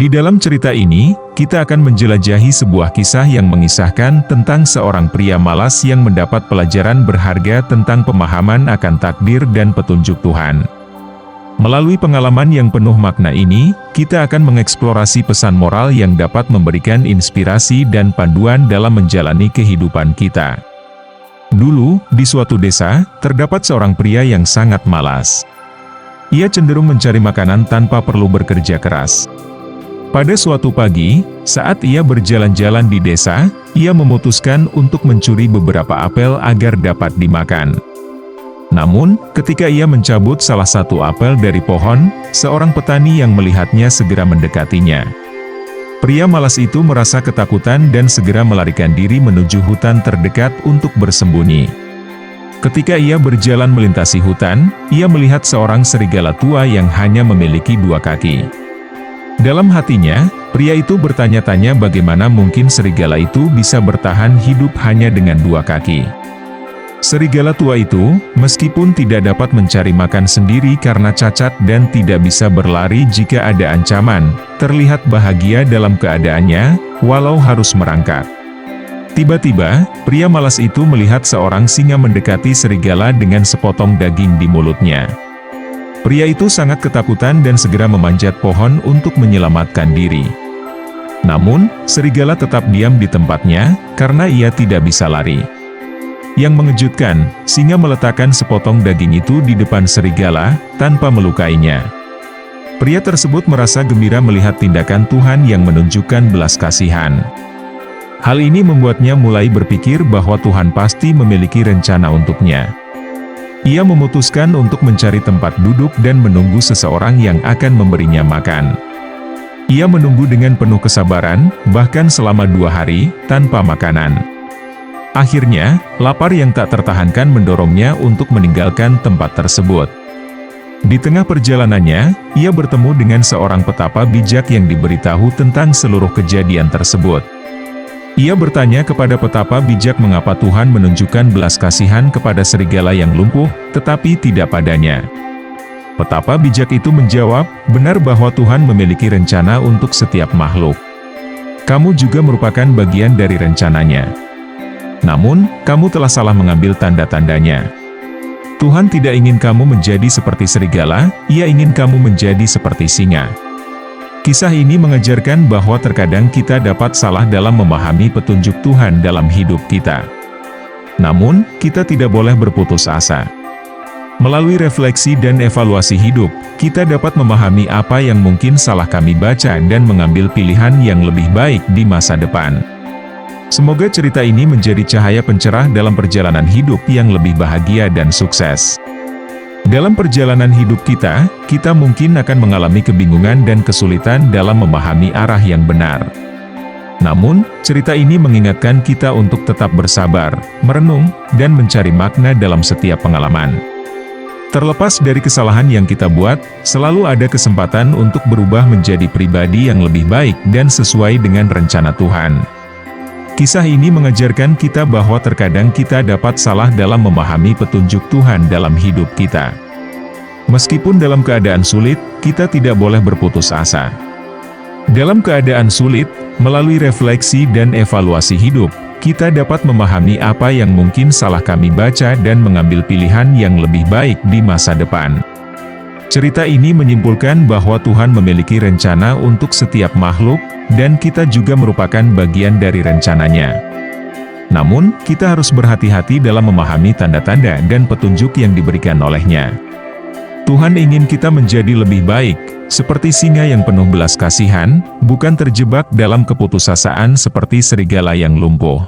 Di dalam cerita ini, kita akan menjelajahi sebuah kisah yang mengisahkan tentang seorang pria malas yang mendapat pelajaran berharga tentang pemahaman akan takdir dan petunjuk Tuhan. Melalui pengalaman yang penuh makna ini, kita akan mengeksplorasi pesan moral yang dapat memberikan inspirasi dan panduan dalam menjalani kehidupan kita. Dulu, di suatu desa, terdapat seorang pria yang sangat malas. Ia cenderung mencari makanan tanpa perlu bekerja keras. Pada suatu pagi, saat ia berjalan-jalan di desa, ia memutuskan untuk mencuri beberapa apel agar dapat dimakan. Namun, ketika ia mencabut salah satu apel dari pohon, seorang petani yang melihatnya segera mendekatinya. Pria malas itu merasa ketakutan dan segera melarikan diri menuju hutan terdekat untuk bersembunyi. Ketika ia berjalan melintasi hutan, ia melihat seorang serigala tua yang hanya memiliki 2 kaki. Dalam hatinya, pria itu bertanya-tanya bagaimana mungkin serigala itu bisa bertahan hidup hanya dengan 2 kaki. Serigala tua itu, meskipun tidak dapat mencari makan sendiri karena cacat dan tidak bisa berlari jika ada ancaman, terlihat bahagia dalam keadaannya, walau harus merangkak. Tiba-tiba, pria malas itu melihat seorang singa mendekati serigala dengan sepotong daging di mulutnya. Pria itu sangat ketakutan dan segera memanjat pohon untuk menyelamatkan diri. Namun, serigala tetap diam di tempatnya, karena ia tidak bisa lari. Yang mengejutkan, singa meletakkan sepotong daging itu di depan serigala, tanpa melukainya. Pria tersebut merasa gembira melihat tindakan Tuhan yang menunjukkan belas kasihan. Hal ini membuatnya mulai berpikir bahwa Tuhan pasti memiliki rencana untuknya. Ia memutuskan untuk mencari tempat duduk dan menunggu seseorang yang akan memberinya makan. Ia menunggu dengan penuh kesabaran, bahkan selama 2 hari, tanpa makanan. Akhirnya, lapar yang tak tertahankan mendorongnya untuk meninggalkan tempat tersebut. Di tengah perjalanannya, ia bertemu dengan seorang petapa bijak yang diberitahu tentang seluruh kejadian tersebut. Ia bertanya kepada petapa bijak mengapa Tuhan menunjukkan belas kasihan kepada serigala yang lumpuh, tetapi tidak padanya. Petapa bijak itu menjawab, benar bahwa Tuhan memiliki rencana untuk setiap makhluk. Kamu juga merupakan bagian dari rencananya. Namun, kamu telah salah mengambil tanda-tandanya. Tuhan tidak ingin kamu menjadi seperti serigala, Ia ingin kamu menjadi seperti singa. Kisah ini mengajarkan bahwa terkadang kita dapat salah dalam memahami petunjuk Tuhan dalam hidup kita. Namun, kita tidak boleh berputus asa. Melalui refleksi dan evaluasi hidup, kita dapat memahami apa yang mungkin salah kami baca dan mengambil pilihan yang lebih baik di masa depan. Semoga cerita ini menjadi cahaya pencerah dalam perjalanan hidup yang lebih bahagia dan sukses. Dalam perjalanan hidup kita, kita mungkin akan mengalami kebingungan dan kesulitan dalam memahami arah yang benar. Namun, cerita ini mengingatkan kita untuk tetap bersabar, merenung, dan mencari makna dalam setiap pengalaman. Terlepas dari kesalahan yang kita buat, selalu ada kesempatan untuk berubah menjadi pribadi yang lebih baik dan sesuai dengan rencana Tuhan. Kisah ini mengajarkan kita bahwa terkadang kita dapat salah dalam memahami petunjuk Tuhan dalam hidup kita. Meskipun dalam keadaan sulit, kita tidak boleh berputus asa. Dalam keadaan sulit, melalui refleksi dan evaluasi hidup, kita dapat memahami apa yang mungkin salah kami baca dan mengambil pilihan yang lebih baik di masa depan. Cerita ini menyimpulkan bahwa Tuhan memiliki rencana untuk setiap makhluk, dan kita juga merupakan bagian dari rencananya. Namun, kita harus berhati-hati dalam memahami tanda-tanda dan petunjuk yang diberikan olehnya. Tuhan ingin kita menjadi lebih baik, seperti singa yang penuh belas kasihan, bukan terjebak dalam keputusasaan seperti serigala yang lumpuh.